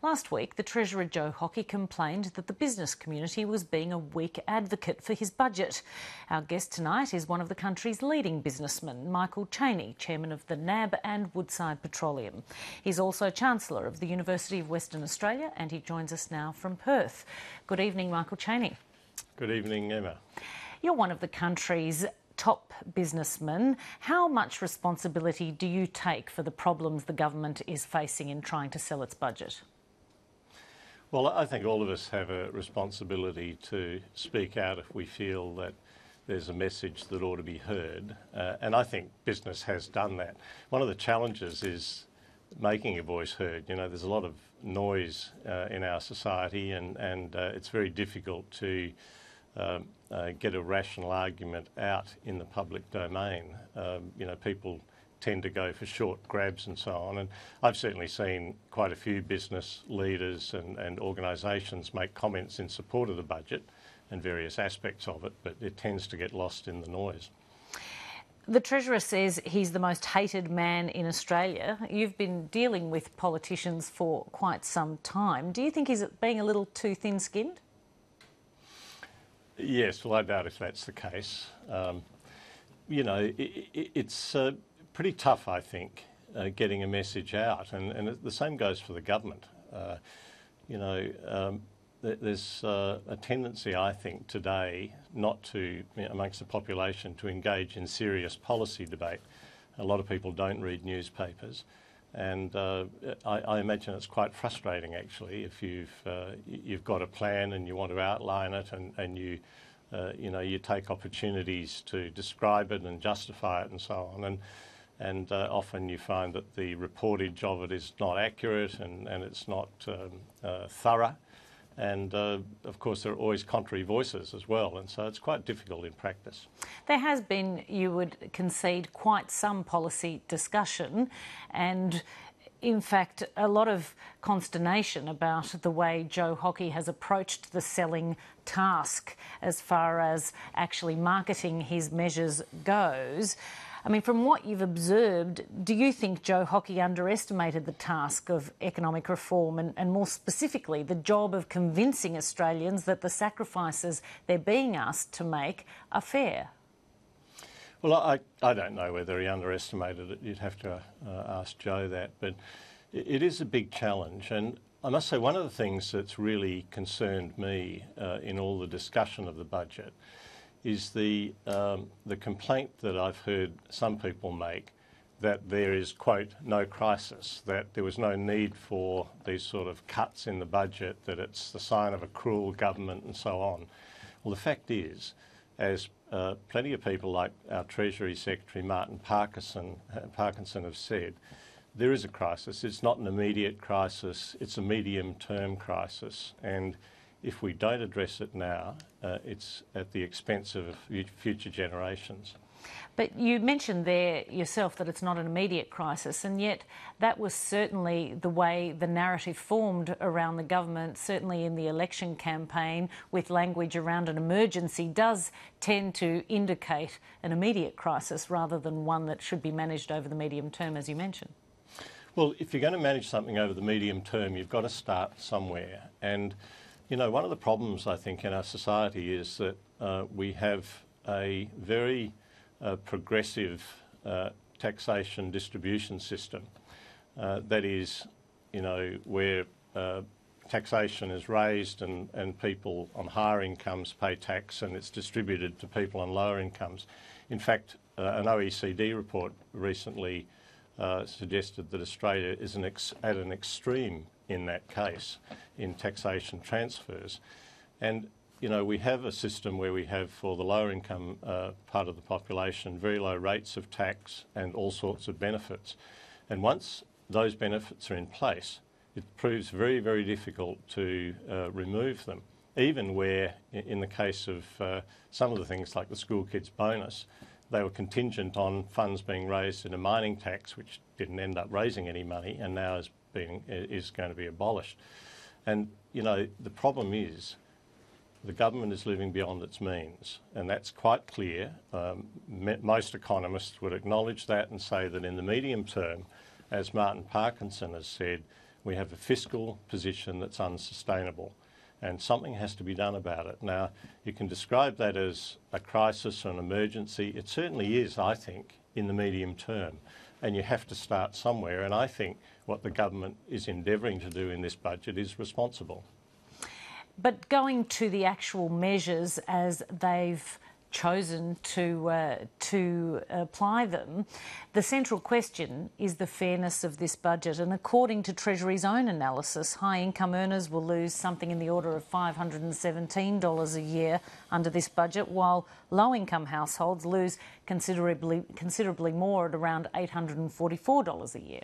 Last week, the Treasurer Joe Hockey complained that the business community was being a weak advocate for his budget. Our guest tonight is one of the country's leading businessmen, Michael Chaney, chairman of the NAB and Woodside Petroleum. He's also Chancellor of the University of Western Australia, and he joins us now from Perth. Good evening, Michael Chaney. Good evening, Emma. You're one of the country's top businessmen. How much responsibility do you take for the problems the government is facing in trying to sell its budget? Well, I think all of us have a responsibility to speak out if we feel that there's a message that ought to be heard, and I think business has done that. One of the challenges is making a voice heard. You know, there's a lot of noise in our society, and it's very difficult to get a rational argument out in the public domain. You know, people tend to go for short grabs and so on, and I've certainly seen quite a few business leaders and organisations make comments in support of the budget and various aspects of it, but it tends to get lost in the noise. The Treasurer says he's the most hated man in Australia. You've been dealing with politicians for quite some time. Do you think he's being a little too thin-skinned? Yes, well, I doubt if that's the case. You know, it's pretty tough, I think, getting a message out, and the same goes for the government. You know, there's a tendency, I think, today not to, amongst the population, to engage in serious policy debate. A lot of people don't read newspapers, and I imagine it's quite frustrating, actually, if you've got a plan and you want to outline it, and you know, you take opportunities to describe it and justify it and so on, and often you find that the reportage of it is not accurate and it's not thorough. And of course, there are always contrary voices as well, and so it's quite difficult in practice. There has been, you would concede, quite some policy discussion, and in fact, a lot of consternation about the way Joe Hockey has approached the selling task as far as actually marketing his measures goes. I mean, from what you've observed, do you think Joe Hockey underestimated the task of economic reform and more specifically the job of convincing Australians that the sacrifices they're being asked to make are fair? Well, I don't know whether he underestimated it. You'd have to ask Joe that, but it is a big challenge. And I must say, one of the things that's really concerned me in all the discussion of the budget is the complaint that I've heard some people make that there is, quote, no crisis, that there was no need for these sort of cuts in the budget, that it's the sign of a cruel government and so on. Well, the fact is, as plenty of people like our Treasury Secretary Martin Parkinson have said, there is a crisis. It's not an immediate crisis, it's a medium-term crisis, and if we don't address it now, it's at the expense of future generations. But you mentioned there yourself that it's not an immediate crisis, and yet that was certainly the way the narrative formed around the government, certainly in the election campaign, with language around an emergency, does tend to indicate an immediate crisis rather than one that should be managed over the medium term, as you mentioned. Well, if you're going to manage something over the medium term, you've got to start somewhere. And you know, one of the problems, I think, in our society is that we have a very progressive taxation distribution system. That is, you know, where taxation is raised and people on higher incomes pay tax, and it's distributed to people on lower incomes. In fact, an OECD report recently suggested that Australia is at an extreme in that case, in taxation transfers. And, you know, we have a system where we have, for the lower income part of the population, very low rates of tax and all sorts of benefits. And once those benefits are in place, it proves very, very difficult to remove them, even where, in the case of some of the things like the school kids bonus, they were contingent on funds being raised in a mining tax, which didn't end up raising any money, and now is going to be abolished. And, you know, the problem is the government is living beyond its means, and that's quite clear. Most economists would acknowledge that and say that in the medium term, as Martin Parkinson has said, We have a fiscal position that's unsustainable, and something has to be done about it. Now, you can describe that as a crisis or an emergency. It certainly is, I think, in the medium term, and you have to start somewhere, and I think what the government is endeavouring to do in this budget is responsible. But going to the actual measures as they've chosen to apply them, the central question is the fairness of this budget. And according to Treasury's own analysis, high-income earners will lose something in the order of $517 a year under this budget, while low-income households lose considerably more at around $844 a year.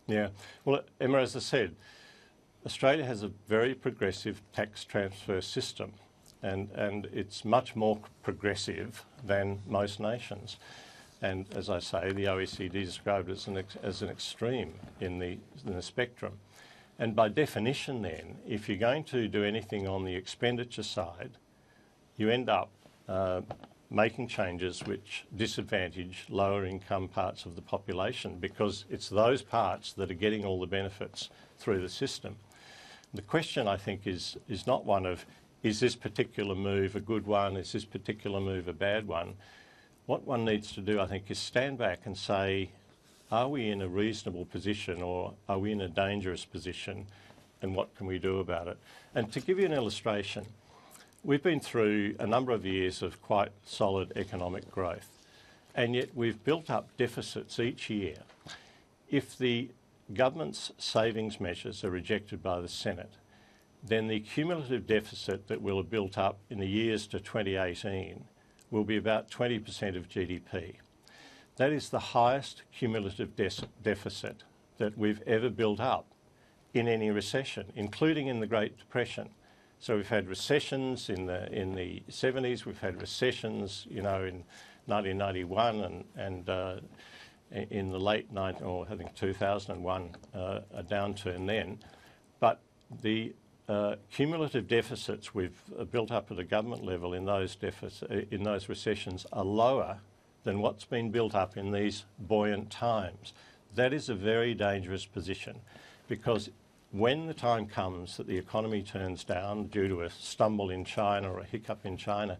Yeah. Well, Emma, as I said, Australia has a very progressive tax transfer system. And it's much more progressive than most nations. And as I say, the OECD described it as an extreme in the spectrum. And by definition then, if you're going to do anything on the expenditure side, you end up making changes which disadvantage lower income parts of the population, because it's those parts that are getting all the benefits through the system. The question, I think, is not one of, is this particular move a good one? Is this particular move a bad one? What one needs to do, I think, is stand back and say, are we in a reasonable position or are we in a dangerous position, and what can we do about it? And to give you an illustration, we've been through a number of years of quite solid economic growth, and yet we've built up deficits each year. If the government's savings measures are rejected by the Senate, then the cumulative deficit that will have built up in the years to 2018 will be about 20% of GDP. That is the highest cumulative deficit that we've ever built up in any recession, including in the Great Depression. So we've had recessions in the 70s, we've had recessions, in 1991 and in the late 2001, a downturn then. But the cumulative deficits we've built up at a government level in those recessions are lower than what's been built up in these buoyant times. That is a very dangerous position, because when the time comes that the economy turns down due to a stumble in China or a hiccup in China,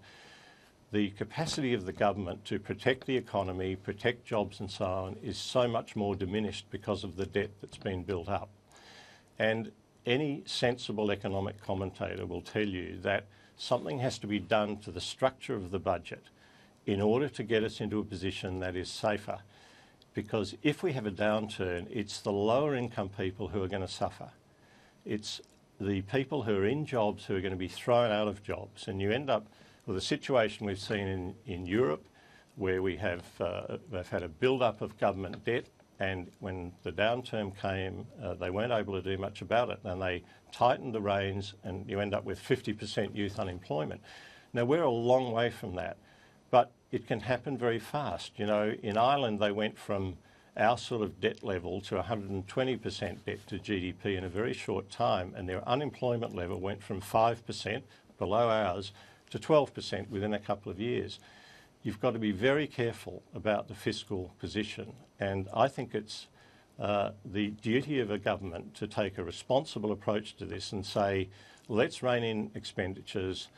the capacity of the government to protect the economy, protect jobs and so on is so much more diminished because of the debt that's been built up. And any sensible economic commentator will tell you that something has to be done to the structure of the budget in order to get us into a position that is safer. Because if we have a downturn, it's the lower income people who are going to suffer. It's the people who are in jobs who are going to be thrown out of jobs. And you end up with a situation we've seen in Europe, where they've had a build-up of government debt, and when the downturn came, they weren't able to do much about it, and they tightened the reins, and you end up with 50% youth unemployment. Now, we're a long way from that, but it can happen very fast. In Ireland, they went from our sort of debt level to 120% debt to GDP in a very short time, and their unemployment level went from 5%, below ours, to 12% within a couple of years. You've got to be very careful about the fiscal position, and I think it's the duty of a government to take a responsible approach to this and say, let's rein in expenditures.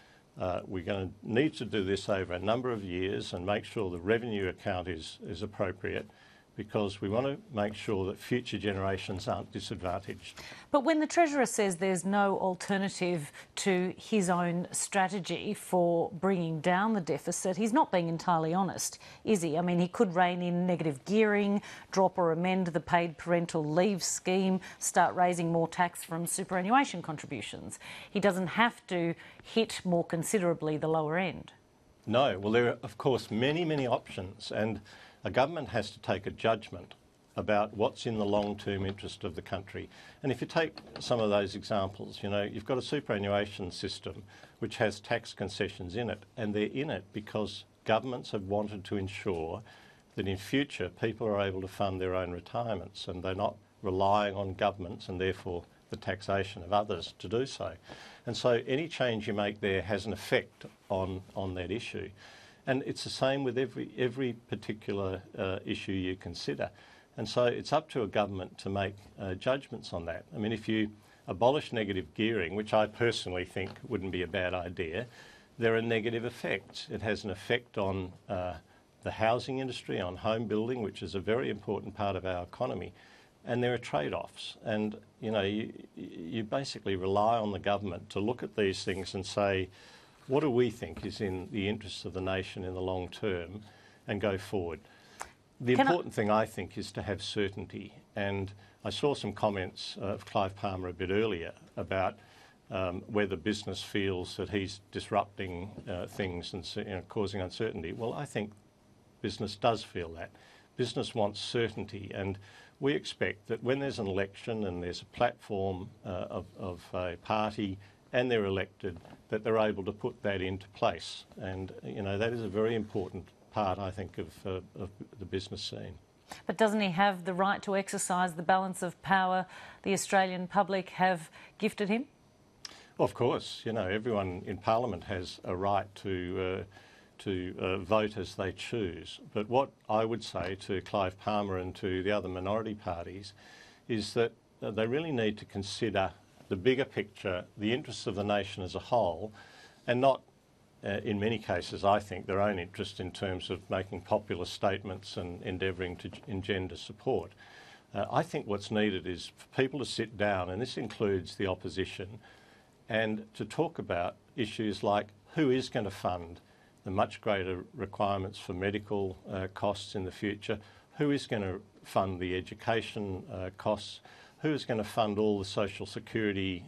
We're going to need to do this over a number of years and make sure the revenue account is appropriate, because we want to make sure that future generations aren't disadvantaged. But when the Treasurer says there's no alternative to his own strategy for bringing down the deficit, he's not being entirely honest, is he? I mean, he could rein in negative gearing, drop or amend the paid parental leave scheme, start raising more tax from superannuation contributions. He doesn't have to hit more considerably the lower end. No. Well, there are, of course, many, many options, and a government has to take a judgment about what's in the long-term interest of the country. And if you take some of those examples, you've got a superannuation system which has tax concessions in it, and they're in it because governments have wanted to ensure that in future people are able to fund their own retirements, and they're not relying on governments and therefore the taxation of others to do so. And so any change you make there has an effect on that issue. And it's the same with every particular issue you consider. And so it's up to a government to make judgments on that. I mean, if you abolish negative gearing, which I personally think wouldn't be a bad idea, there are negative effects. It has an effect on the housing industry, on home building, which is a very important part of our economy. And there are trade-offs. And, you know, you basically rely on the government to look at these things and say, what do we think is in the interests of the nation in the long term, and go forward. The important thing, I think, is to have certainty. And I saw some comments of Clive Palmer a bit earlier about whether business feels that he's disrupting things and causing uncertainty. Well, I think business does feel that. Business wants certainty, and we expect that when there's an election and there's a platform of a party and they're elected, that they're able to put that into place. And, you know, that is a very important part, I think, of the business scene. But doesn't he have the right to exercise the balance of power the Australian public have gifted him? Well, of course, you know, everyone in Parliament has a right to vote as they choose. But what I would say to Clive Palmer and to the other minority parties is that they really need to consider the bigger picture, the interests of the nation as a whole, and not, in many cases, I think, their own interest in terms of making popular statements and endeavouring to engender support. I think what's needed is for people to sit down, and this includes the opposition, and to talk about issues like who is going to fund the much greater requirements for medical costs in the future, who is going to fund the education costs, who is going to fund all the social security,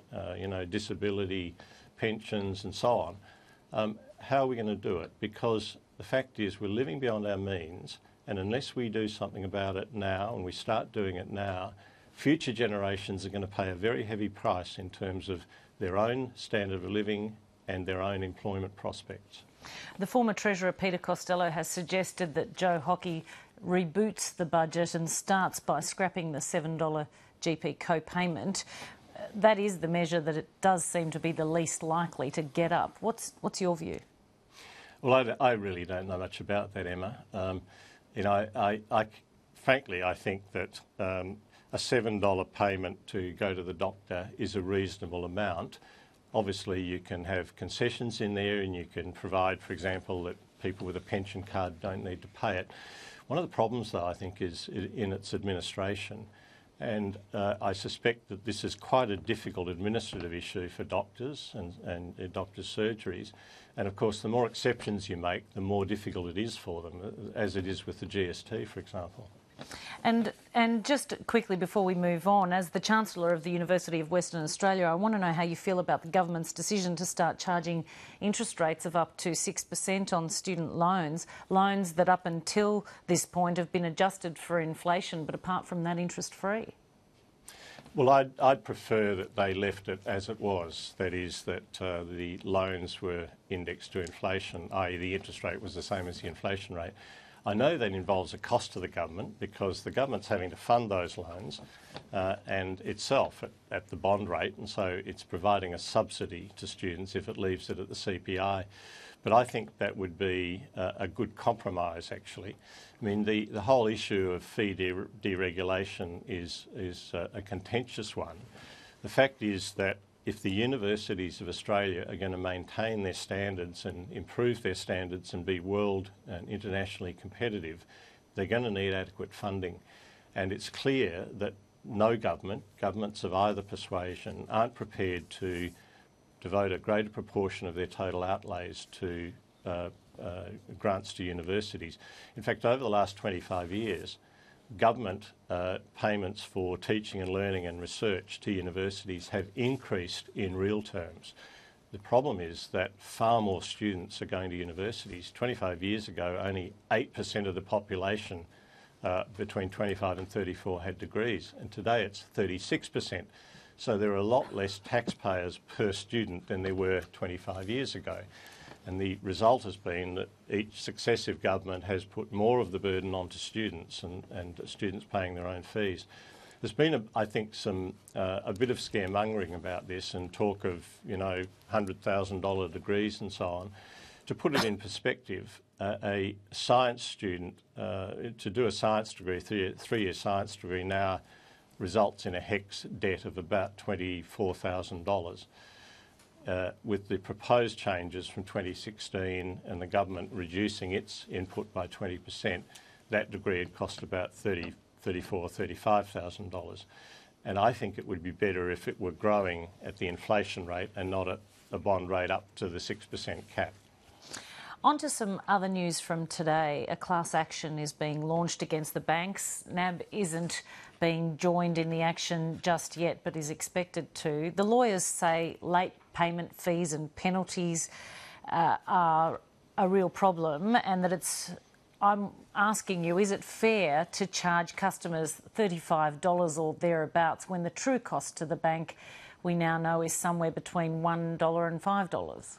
disability, pensions and so on. How are we going to do it? Because the fact is we're living beyond our means, and unless we do something about it now, and we start doing it now, future generations are going to pay a very heavy price in terms of their own standard of living and their own employment prospects. The former Treasurer Peter Costello has suggested that Joe Hockey reboots the budget and starts by scrapping the $7 GP co-payment. That is the measure that it does seem to be the least likely to get up. What's your view? Well, I really don't know much about that, Emma. Frankly, I think that a $7 payment to go to the doctor is a reasonable amount. Obviously, you can have concessions in there, and you can provide, for example, that people with a pension card don't need to pay it. One of the problems, though, I think, is in its administration. And I suspect that this is quite a difficult administrative issue for doctors and doctors' surgeries. And of course, the more exceptions you make, the more difficult it is for them, as it is with the GST, for example. And just quickly before we move on, as the Chancellor of the University of Western Australia, I want to know how you feel about the government's decision to start charging interest rates of up to 6% on student loans that up until this point have been adjusted for inflation, but apart from that, interest-free. Well, I'd prefer that they left it as it was. That is, that the loans were indexed to inflation, i.e. the interest rate was the same as the inflation rate. I know that involves a cost to the government because the government's having to fund those loans and itself at the bond rate, and so it's providing a subsidy to students if it leaves it at the CPI. But I think that would be a good compromise, actually. I mean, the whole issue of fee deregulation is a contentious one. The fact is that if the universities of Australia are going to maintain their standards and improve their standards and be world and internationally competitive, they're going to need adequate funding. And it's clear that no governments of either persuasion, aren't prepared to devote a greater proportion of their total outlays to grants to universities. In fact, over the last 25 years, government payments for teaching and learning and research to universities have increased in real terms. The problem is that far more students are going to universities. 25 years ago, only 8% of the population between 25 and 34 had degrees, and today it's 36%. So there are a lot less taxpayers per student than there were 25 years ago. And the result has been that each successive government has put more of the burden onto students and students paying their own fees. There's been, I think, a bit of scaremongering about this and talk of, $100,000 degrees and so on. to put it in perspective, a science student, to do a science degree, three-year science degree now results in a HECS debt of about $24,000. With the proposed changes from 2016 and the government reducing its input by 20%, that degree had cost about $34,000, $35,000. And I think it would be better if it were growing at the inflation rate and not at a bond rate up to the 6% cap. On to some other news from today. A class action is being launched against the banks. NAB isn't being joined in the action just yet, but is expected to. The lawyers say late payment fees and penalties are a real problem, and that I'm asking you, is it fair to charge customers $35 or thereabouts when the true cost to the bank we now know is somewhere between $1 and $5?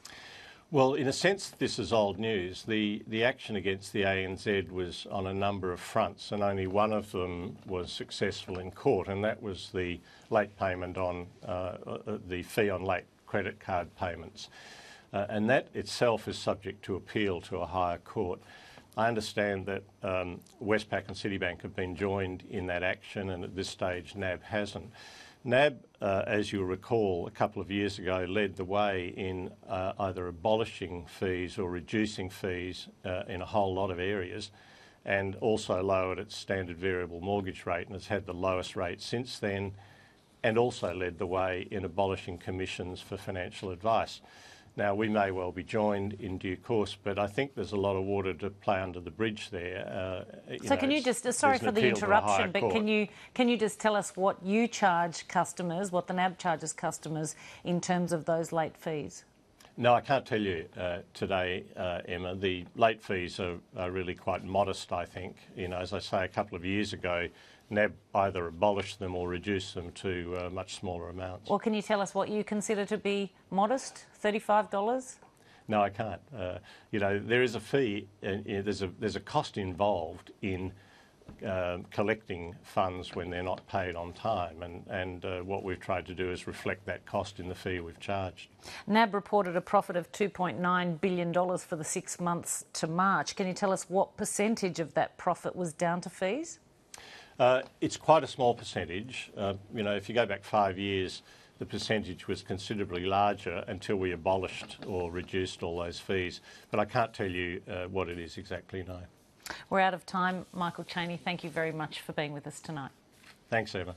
Well, in a sense, this is old news. The action against the ANZ was on a number of fronts, and only one of them was successful in court, and that was the late payment on the fee on late credit card payments. And that itself is subject to appeal to a higher court. I understand that Westpac and Citibank have been joined in that action, and at this stage NAB hasn't. NAB, as you'll recall, a couple of years ago led the way in either abolishing fees or reducing fees in a whole lot of areas, and also lowered its standard variable mortgage rate and has had the lowest rate since then, and also led the way in abolishing commissions for financial advice. Now, we may well be joined in due course, but I think there's a lot of water to play under the bridge there. So can you just, sorry for the interruption, but can you just tell us what you charge customers, what the NAB charges customers in terms of those late fees? No, I can't tell you today, Emma. The late fees are really quite modest, I think. You know, as I say, a couple of years ago, NAB either abolished them or reduced them to much smaller amounts. Well, can you tell us what you consider to be modest? $35? No, I can't. You know, there is a fee. There's a cost involved in collecting funds when they're not paid on time, and what we've tried to do is reflect that cost in the fee we've charged. NAB reported a profit of $2.9 billion for the 6 months to March. Can you tell us what percentage of that profit was down to fees? It's quite a small percentage. You know, if you go back 5 years, the percentage was considerably larger until we abolished or reduced all those fees. But I can't tell you what it is exactly, no. We're out of time. Michael Chaney, thank you very much for being with us tonight. Thanks, Emma.